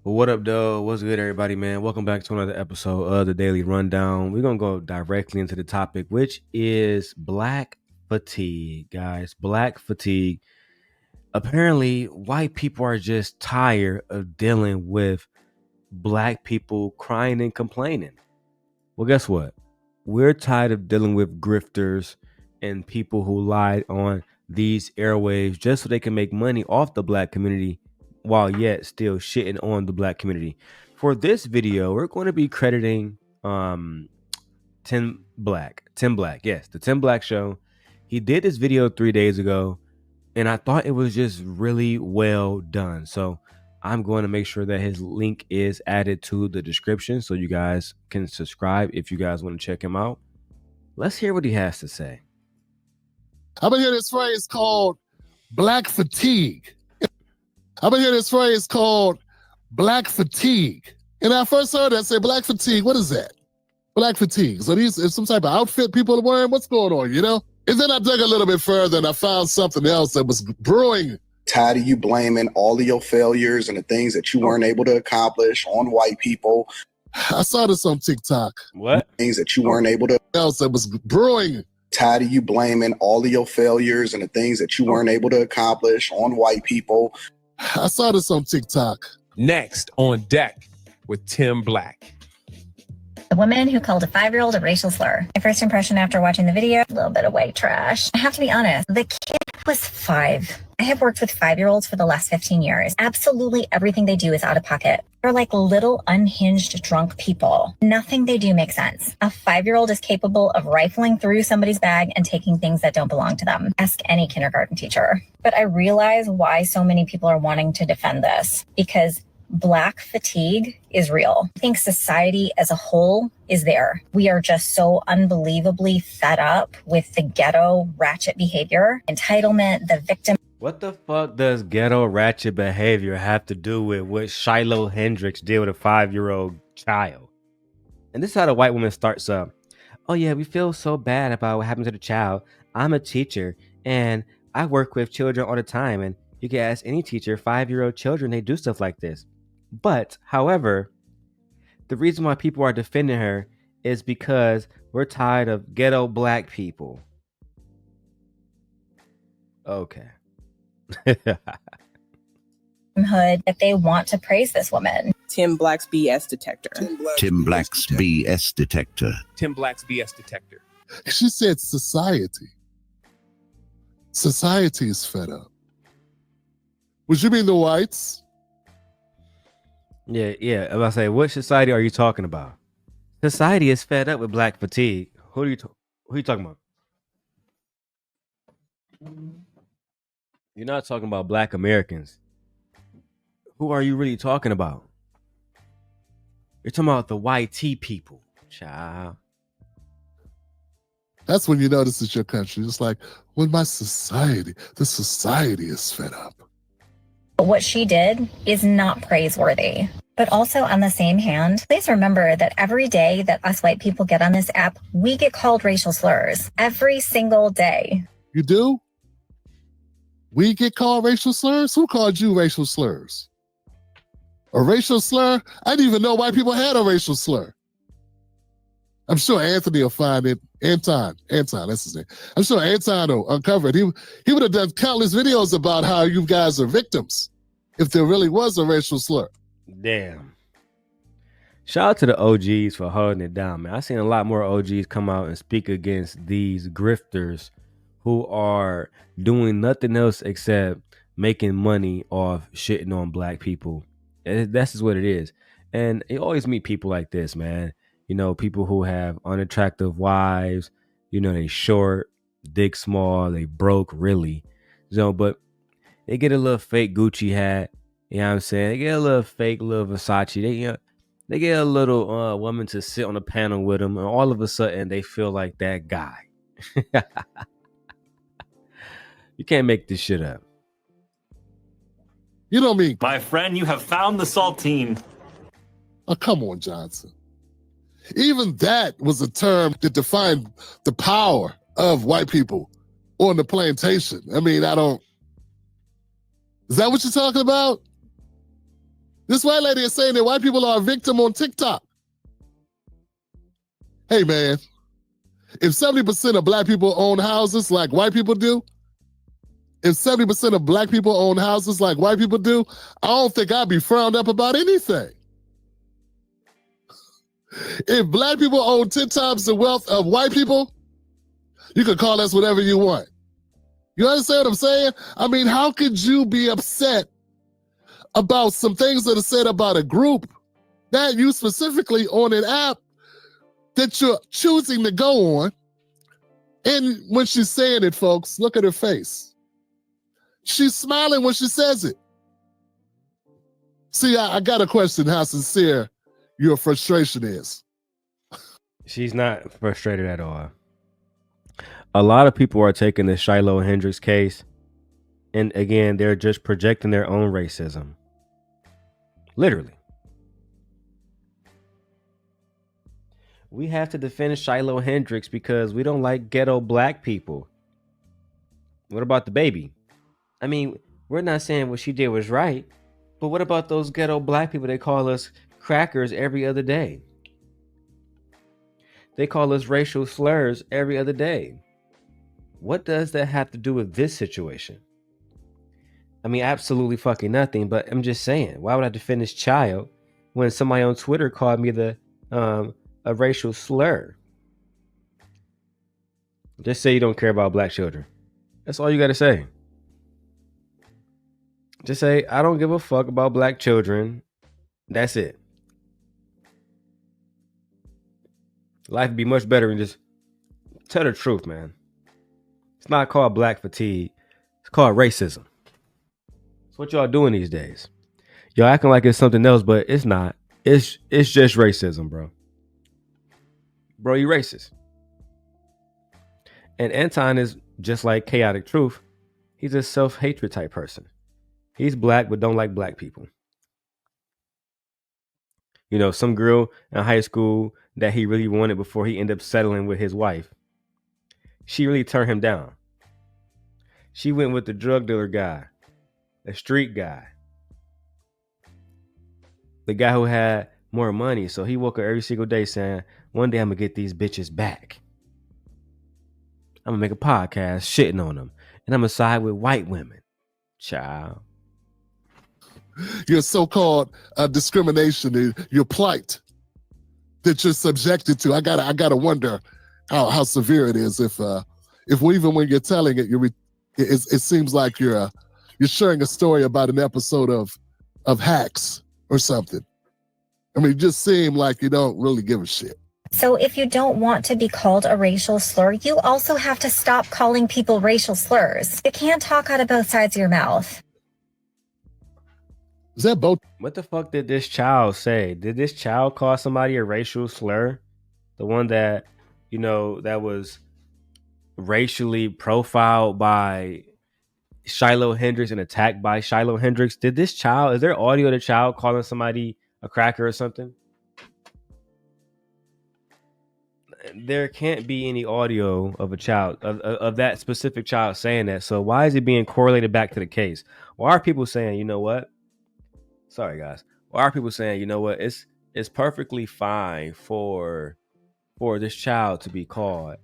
Well, what up, though? What's good, everybody, man? Welcome back to another episode of the Daily Rundown. We're going to go directly into the topic, which is black fatigue, guys. Black fatigue. Apparently, white people are just tired of dealing with black people crying and complaining. Well, guess what? We're tired of dealing with grifters and people who lied on these airwaves just so they can make money off the black community while yet still shitting on the black community. For this video, we're going to be crediting Tim Black. Yes, the Tim Black Show. He did this video 3 days ago, and I thought it was just really well done. So I'm going to make sure that his link is added to the description so you guys can subscribe if you guys want to check him out. Let's hear what he has to say. I'm gonna hear this phrase called black fatigue. I'm gonna hear this phrase called black fatigue. And I first heard that, I said, black fatigue, what is that? Black fatigue. So these is some type of outfit people are wearing? What's going on, you know? And then I dug a little bit further and I found something else that was brewing. Tired of you blaming all of your failures and the things that you weren't able to accomplish on white people. I saw this on TikTok. What? Things that you weren't able to. Else that was brewing. Tired of you blaming all of your failures and the things that you weren't able to accomplish on white people. I saw this on TikTok. Next on deck with Tim Black. The woman who called a 5-year-old a racial slur. My first impression after watching the video, a little bit of white trash. I have to be honest, the kid was 5. I have worked with 5-year-olds for the last 15 years. Absolutely everything they do is out of pocket. They're like little unhinged drunk people. Nothing they do makes sense. A 5-year-old is capable of rifling through somebody's bag and taking things that don't belong to them. Ask any kindergarten teacher. But I realize why so many people are wanting to defend this, because black fatigue is real. I think society as a whole is there. We are just so unbelievably fed up with the ghetto ratchet behavior, entitlement, the victim. What the fuck does ghetto ratchet behavior have to do with what Shiloh Hendrix did with a 5-year-old child? And this is how the white woman starts up. Oh yeah, we feel so bad about what happened to the child. I'm a teacher and I work with children all the time, and you can ask any teacher, 5-year-old children, they do stuff like this. But, however, the reason why people are defending her is because we're tired of ghetto black people. Okay. Hood that they want to praise this woman. Tim Black's BS detector. Tim Black's BS detector. Tim Black's BS detector. She said society. Society is fed up. Would you mean the whites? Yeah. I'm about to say, what society are you talking about? Society is fed up with black fatigue. Who are you talking about? You're not talking about black Americans. Who are you really talking about? You're talking about the YT people, child. That's when you know this is your country. It's like, when the society is fed up. What she did is not praiseworthy. But also on the same hand, please remember that every day that us white people get on this app, we get called racial slurs every single day. You do? We get called racial slurs? Who called you racial slurs? A racial slur? I didn't even know white people had a racial slur. I'm sure Anthony will find it. Anton, that's his name. I'm sure Anton will uncover it. He would have done countless videos about how you guys are victims if there really was a racial slur. Damn. Shout out to the OGs for holding it down, man. I've seen a lot more OGs come out and speak against these grifters who are doing nothing else except making money off shitting on black people. That's just what it is. And you always meet people like this, man. You know, people who have unattractive wives, you know, they short, dick small, they broke, really. So, but they get a little fake Gucci hat, you know what I'm saying? They get a little fake little Versace. They get a little woman to sit on a panel with them, and all of a sudden they feel like that guy. You can't make this shit up. You know me. My friend, you have found the saltine. Oh, come on, Johnson. Even that was a term that defined the power of white people on the plantation. I mean, is that what you're talking about? This white lady is saying that white people are a victim on TikTok. Hey, man, if 70% of black people own houses like white people do, if 70% of black people own houses like white people do, I don't think I'd be frowned up about anything. If black people own 10 times the wealth of white people, you can call us whatever you want. You understand what I'm saying? I mean, how could you be upset about some things that are said about a group that you specifically on an app that you're choosing to go on? And when she's saying it, folks, look at her face. She's smiling when she says it. See, I got to question how sincere your frustration is. She's not frustrated at all. A lot of people are taking the Shiloh Hendricks case, and again, they're just projecting their own racism. Literally. We have to defend Shiloh Hendricks because we don't like ghetto black people. What about the baby? I mean, we're not saying what she did was right, but what about those ghetto black people? They call us crackers every other day. They call us racial slurs every other day. What does that have to do with this situation? I mean, absolutely fucking nothing, but I'm just saying, why would I defend this child when somebody on Twitter called me a racial slur? Just say you don't care about black children. That's all you got to say. Just say, I don't give a fuck about black children. That's it. Life would be much better than just tell the truth, man. It's not called black fatigue. It's called racism. It's what y'all doing these days. Y'all acting like it's something else, but it's not. It's just racism, bro. Bro, you racist. And Anton is just like Chaotic Truth. He's a self-hatred type person. He's black, but don't like black people. You know, some girl in high school that he really wanted before he ended up settling with his wife, she really turned him down. She went with the drug dealer guy, a street guy, the guy who had more money. So he woke up every single day saying, one day I'm going to get these bitches back. I'm going to make a podcast shitting on them. And I'm going to side with white women. Child. Your so-called discrimination, your plight that you're subjected to. I gotta wonder how severe it is. If even when you're telling it, it seems like you're sharing a story about an episode of Hacks or something. I mean, it just seemed like you don't really give a shit. So if you don't want to be called a racial slur, you also have to stop calling people racial slurs. You can't talk out of both sides of your mouth. Is that both? What the fuck did this child say? Did this child call somebody a racial slur? The one that, you know, that was racially profiled by Shiloh Hendricks and attacked by Shiloh Hendricks. Did this child, is there audio of the child calling somebody a cracker or something? There can't be any audio of a child, of that specific child saying that. So why is it being correlated back to the case? Why are people saying, you know what? Sorry, guys. Why are people saying, you know what? It's perfectly fine for this child to be called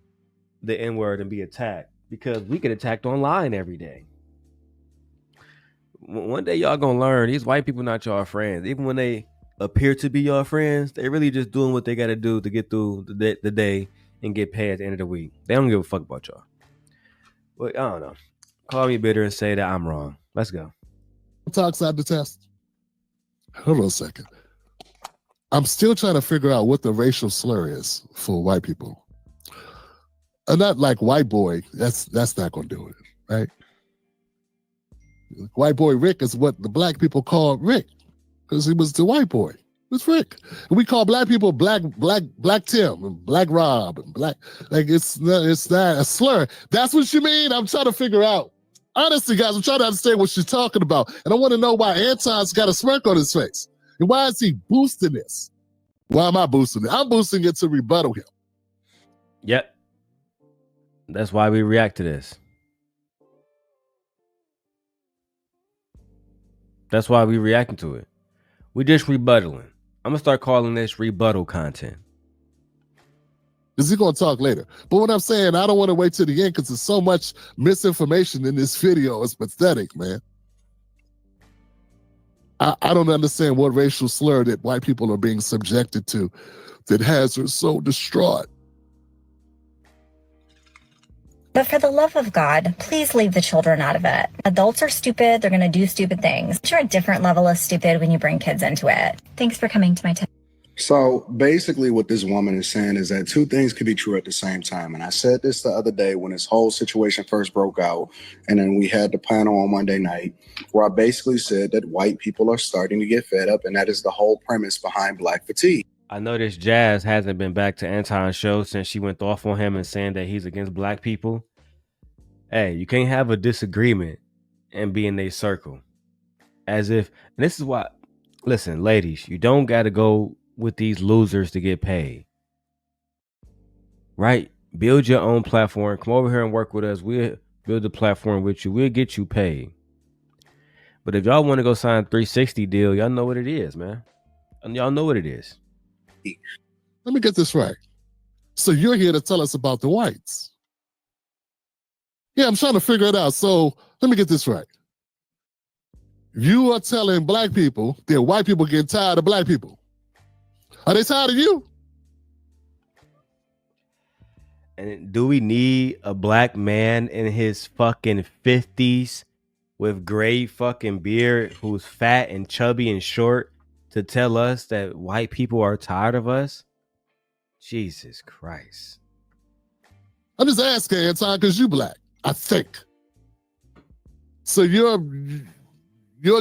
the N-word and be attacked, because we get attacked online every day. One day y'all gonna learn these white people not y'all friends. Even when they appear to be your friends, they really just doing what they got to do to get through the day and get paid at the end of the week. They don't give a fuck about y'all. Well, I don't know. Call me bitter and say that I'm wrong. Let's go. Talks out the test. Hold on a second. I'm still trying to figure out what the racial slur is for white people. Not like white boy. That's not going to do it, right? White boy Rick is what the black people call Rick, because he was the white boy. It's Rick. And we call black people black Tim and black Rob and black, like it's not a slur. That's what you mean? I'm trying to figure out. Honestly, guys, I'm trying to understand what she's talking about. And I want to know why Anton's got a smirk on his face. And why is he boosting this? Why am I boosting it? I'm boosting it to rebuttal him. Yep. That's why we react to this. That's why we reacting to it. We just rebuttaling. I'm gonna start calling this rebuttal content. Is he going to talk later? But what I'm saying, I don't want to wait till the end because there's so much misinformation in this video. It's pathetic, man. I don't understand what racial slur that white people are being subjected to that has her so distraught. But for the love of God, please leave the children out of it. Adults are stupid. They're going to do stupid things. You're a different level of stupid when you bring kids into it. Thanks for coming to my TED. So basically what this woman is saying is that two things can be true at the same time. And I said this the other day when this whole situation first broke out. And then we had the panel on Monday night where I basically said that white people are starting to get fed up. And that is the whole premise behind Black fatigue. I noticed Jazz hasn't been back to Anton's show since she went off on him and saying that he's against black people. Hey, you can't have a disagreement and be in their circle. As if, and this is why, listen, ladies, you don't got to go with these losers to get paid. Right? Build your own platform. Come over here and work with us. We'll build a platform with you. We'll get you paid. But if y'all want to go sign a 360 deal, y'all know what it is, man. And y'all know what it is. Let me get this right. So you're here to tell us about the whites. Yeah, I'm trying to figure it out. So let me get this right. You are telling black people that white people get tired of black people. Are they tired of you? And do we need a black man in his fucking 50s with gray fucking beard who's fat and chubby and short to tell us that white people are tired of us? Jesus Christ. I'm just asking, Anton, because you black, I think. So your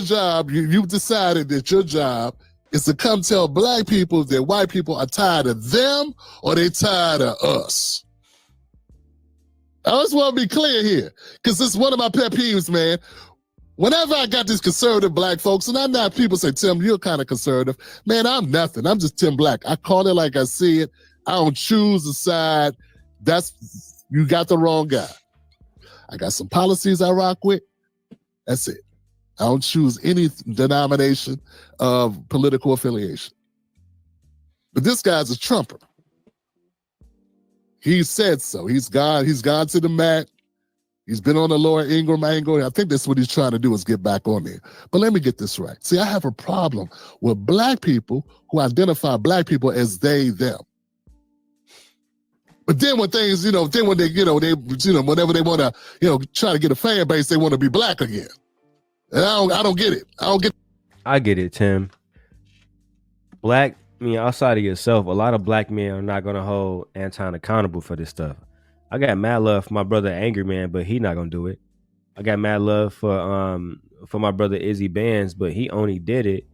job, you've decided that your job is to come tell black people that white people are tired of them or they tired of us. I just want to be clear here, because this is one of my pet peeves, man. Whenever I got these conservative black folks, and I'm not, people say, Tim, you're kind of conservative. Man, I'm nothing. I'm just Tim Black. I call it like I see it. I don't choose a side. You got the wrong guy. I got some policies I rock with. That's it. I don't choose any denomination of political affiliation. But this guy's a Trumper. He said so. He's gone to the mat. He's been on the Laura Ingraham angle. I think that's what he's trying to do is get back on there. But let me get this right. See, I have a problem with black people who identify black people as they, them. But then when things, whenever they want to, try to get a fan base, they want to be black again. And I don't get it. I get it, Tim. Outside of yourself, a lot of black men are not going to hold Anton accountable for this stuff. I got mad love for my brother Angry Man, but he not going to do it. I got mad love for my brother Izzy Bands, but he only did it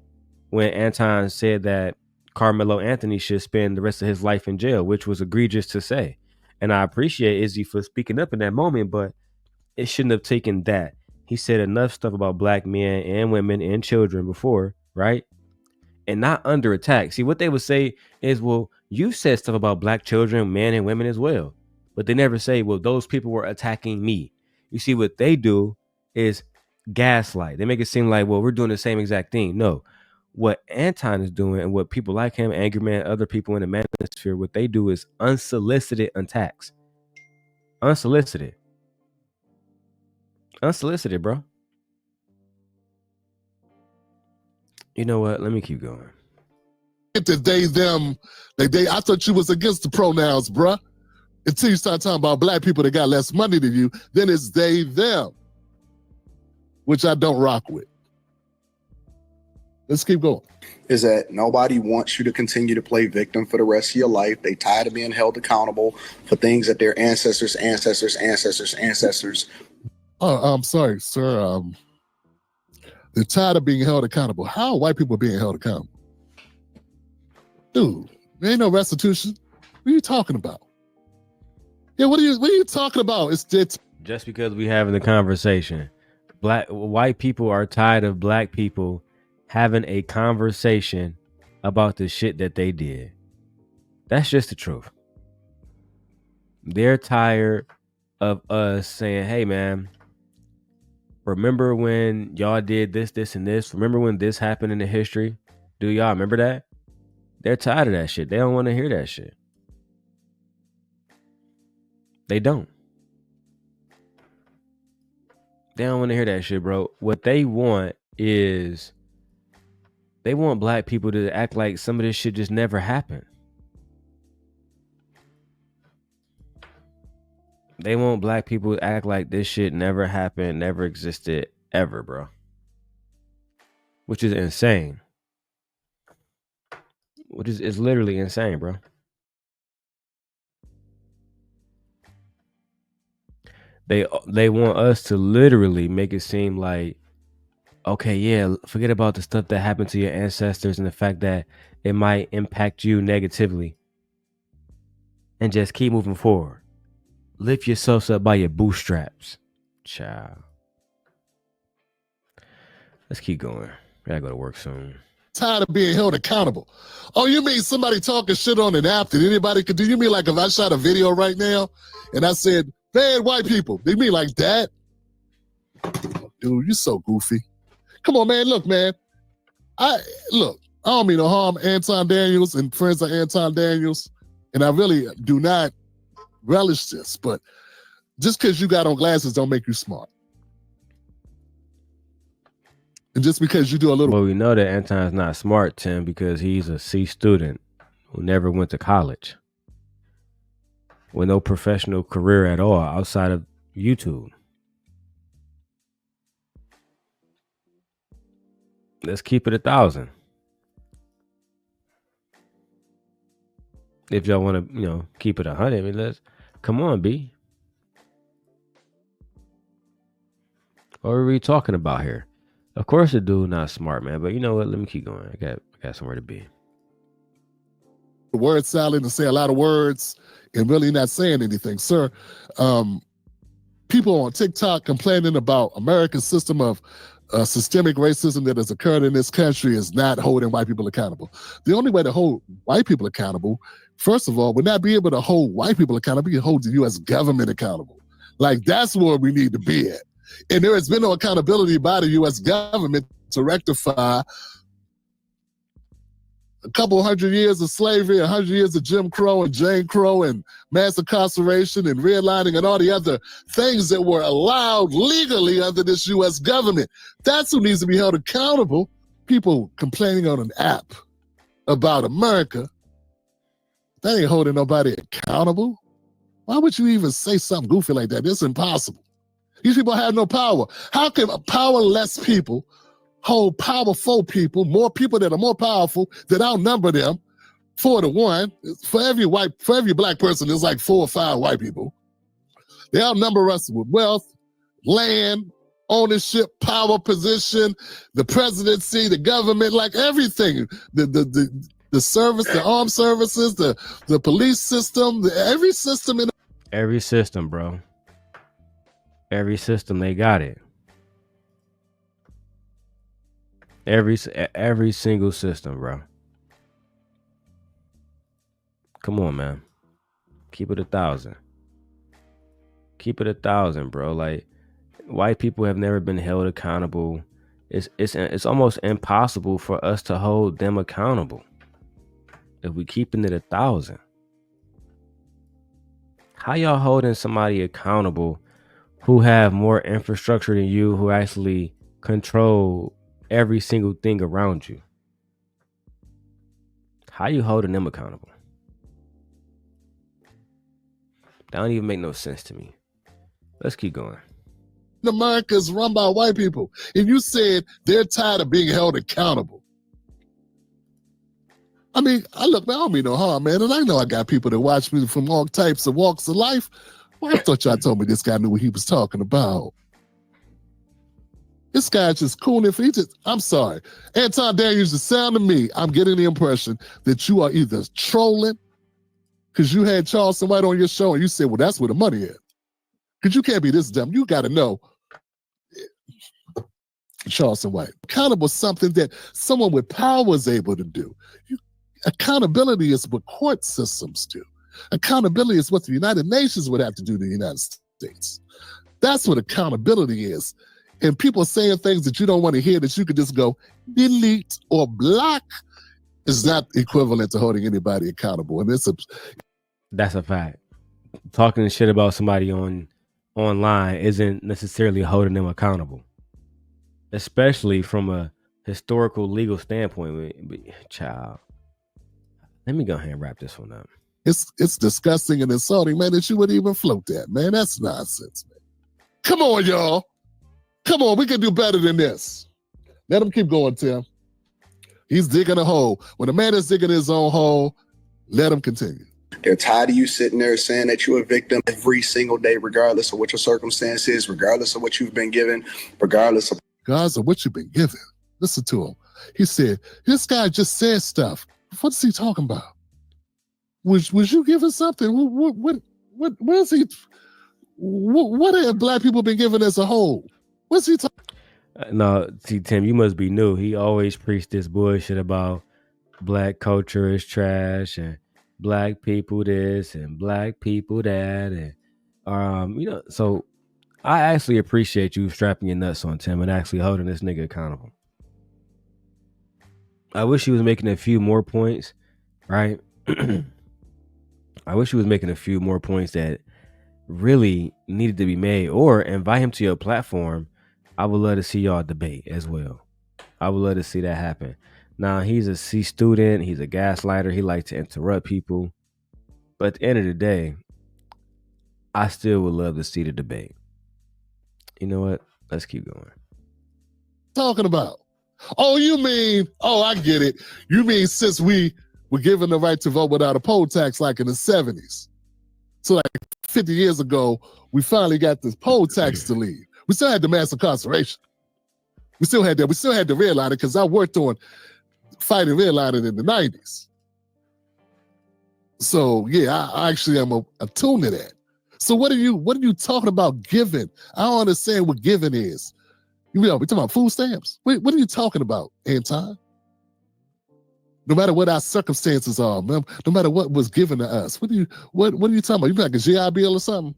when Anton said that Carmelo Anthony should spend the rest of his life in jail, which was egregious to say. And I appreciate Izzy for speaking up in that moment, but it shouldn't have taken that. He said enough stuff about black men and women and children before, right? And not under attack. See, what they would say is, well, you said stuff about black children, men and women as well. But they never say, well, those people were attacking me. You see, what they do is gaslight. They make it seem like, well, we're doing the same exact thing. No. What Anton is doing and what people like him, Angry Man, other people in the manosphere, what they do is unsolicited attacks. Unsolicited, bro. You know what? Let me keep going. The they, them, I thought you was against the pronouns, bruh. Until you start talking about black people that got less money than you, then it's they, them, which I don't rock with. Let's keep going. Is that nobody wants you to continue to play victim for the rest of your life. They tired of being held accountable for things that their ancestors. Oh, I'm sorry, sir. They're tired of being held accountable. How are white people being held accountable? Dude, there ain't no restitution. What are you talking about? Yeah, what are you talking about? It's just because we having the conversation. White people are tired of black people having a conversation about the shit that they did. That's just the truth. They're tired of us saying, hey man, remember when y'all did this, and this? Remember when this happened in the history? Do y'all remember that? They're tired of that shit. They don't want to hear that shit. They don't. They don't want to hear that shit, bro. What they want is they want black people to act like some of this shit just never happened. They want black people to act like this shit never happened, never existed, ever, bro. Which is insane. Which is it's literally insane, bro. They want us to literally make it seem like, okay, yeah, forget about the stuff that happened to your ancestors and the fact that it might impact you negatively. And just keep moving forward. Lift yourselves up by your bootstraps. Child. Let's keep going. I gotta go to work soon. Tired of being held accountable. Oh, you mean somebody talking shit on an app that anybody could do? You mean like if I shot a video right now and I said, bad white people, they mean like that? Dude, you so goofy. Come on, man. Look, man. I don't mean no harm, Anton Daniels and friends of Anton Daniels, and I really do not relish this, but just because you got on glasses don't make you smart. And just because you do a little... Well, we know that Anton's not smart, Tim, because he's a C student who never went to college with no professional career at all outside of YouTube. Let's keep it 1,000. If y'all want to, keep it 100, I mean, let's come on, B. What are we talking about here? Of course, the dude not smart, man. But you know what? Let me keep going. I got somewhere to be. Word salad and say a lot of words and really not saying anything, sir. People on TikTok complaining about America's system of systemic racism that has occurred in this country is not holding white people accountable. The only way to hold white people accountable, first of all, would not be able to hold white people accountable. You hold the U.S. government accountable. Like, that's where we need to be at. And there has been no accountability by the U.S. government to rectify a couple hundred years of slavery, 100 years of Jim Crow and Jane Crow and mass incarceration and redlining and all the other things that were allowed legally under this U.S. government. That's who needs to be held accountable. People complaining on an app about America, that ain't holding nobody accountable. Why would you even say something goofy like that? It's impossible. These people have no power. How can powerless people hold powerful people, more people that are more powerful, that outnumber them 4-1? For every black person, there's like 4 or 5 white people. They outnumber us with wealth, land, ownership, power, position, the presidency, the government, like everything. The service, the armed services, the police system, every system in every system, bro. Every system, they got it. Every single system, bro. Come on, man. Keep it 1,000. Keep it 1,000, bro. Like, white people have never been held accountable. It's almost impossible for us to hold them accountable if we keeping it 1,000. How y'all holding somebody accountable who have more infrastructure than you, who actually control every single thing around you? How you holding them accountable? That don't even make no sense to me. Let's keep going. America is run by white people. And you said they're tired of being held accountable. I mean, I don't mean no harm, man. And I know I got people that watch me from all types of walks of life. Well, I thought y'all told me this guy knew what he was talking about. This guy's just cooning. I'm sorry. Anton Daniels, the sound of me, I'm getting the impression that you are either trolling, because you had Charleston White on your show and you said, well, that's where the money is. Because you can't be this dumb. You got to know Charleston White. Accountable is something that someone with power is able to do. Accountability is what court systems do. Accountability is what the United Nations would have to do to the United States. That's what accountability is. And people saying things that you don't want to hear, that you could just go delete or block, is not equivalent to holding anybody accountable. And that's a fact. Talking shit about somebody online isn't necessarily holding them accountable, especially from a historical legal standpoint. Child, let me go ahead and wrap this one up. It's disgusting and insulting, man, that you would even float that, man. That's nonsense, man. Come on, y'all. Come on, we can do better than this. Let him keep going, Tim. He's digging a hole. When a man is digging his own hole, let him continue. They're tired of you sitting there saying that you're a victim every single day, regardless of what your circumstance is, regardless of what you've been given, regardless of what you've been given. Listen to him. He said, this guy just said stuff. What's he talking about? Was you given something? What is he? What have black people been given as a whole? What's he talking? No, see, Tim, you must be new. He always preached this bullshit about black culture is trash and black people this and black people that, and so I actually appreciate you strapping your nuts on, Tim, and actually holding this nigga accountable. I wish he was making a few more points, right? I wish he was making a few more points that really needed to be made, or invite him to your platform. I would love to see y'all debate as well. I would love to see that happen. Now, he's a C student. He's a gaslighter. He likes to interrupt people. But at the end of the day, I still would love to see the debate. You know what? Let's keep going. Talking about? Oh, you mean, I get it. You mean since we were given the right to vote without a poll tax like in the 70s. So like 50 years ago, we finally got this poll tax to leave. We still had the mass incarceration. We still had that. We still had the redlining because I worked on fighting redlining in the 90s. So yeah, I actually am attuned to that. So what are you talking about giving? I don't understand what giving is. We talking about food stamps? What are you talking about, Anton? No matter what our circumstances are, no matter what was given to us, what are you talking about? You like a GI Bill or something?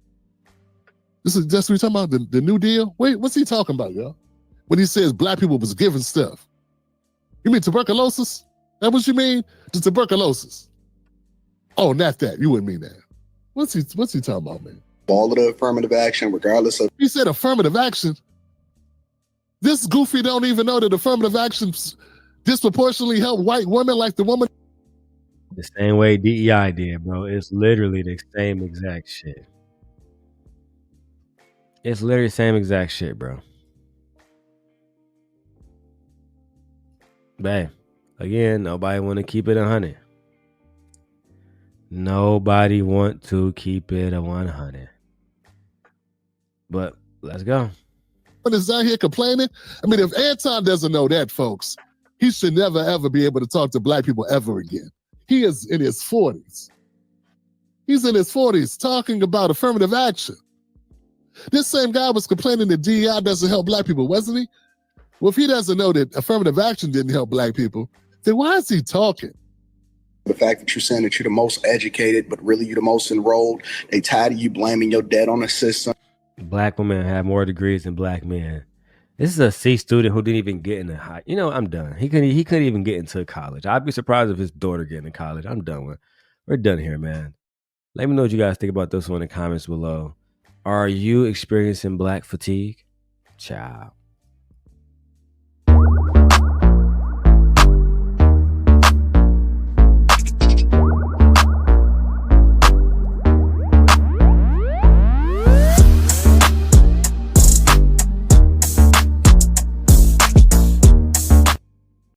This is just what you're talking about, the New Deal? Wait, what's he talking about, y'all? When he says black people was given stuff. You mean tuberculosis? That what you mean? The tuberculosis. Oh, not that. You wouldn't mean that. What's he talking about, man? all of the affirmative action, regardless of. He said affirmative action. This goofy don't even know that affirmative actions disproportionately help white women like the woman. The same way DEI did, bro. It's literally the same exact shit. It's literally the same exact shit, bro. But again, nobody want to keep it 100. Nobody want to keep it 100. But let's go. Is out here complaining? I mean, if Anton doesn't know that, folks, he should never, ever be able to talk to black people ever again. He is in his 40s. He's in his 40s talking about affirmative action. This same guy was complaining that DEI doesn't help black people, wasn't he? Well, if he doesn't know that affirmative action didn't help black people, then why is he talking? The fact that you're saying that you're the most educated, but really you're the most enrolled. They tired of you blaming your debt on the system. Black women have more degrees than black men. This is a C student who didn't even get into high. You know, I'm done. He couldn't even get into college. I'd be surprised if his daughter get into college. I'm done with. We're done here, man. Let me know what you guys think about this one in the comments below. Are you experiencing black fatigue? Ciao.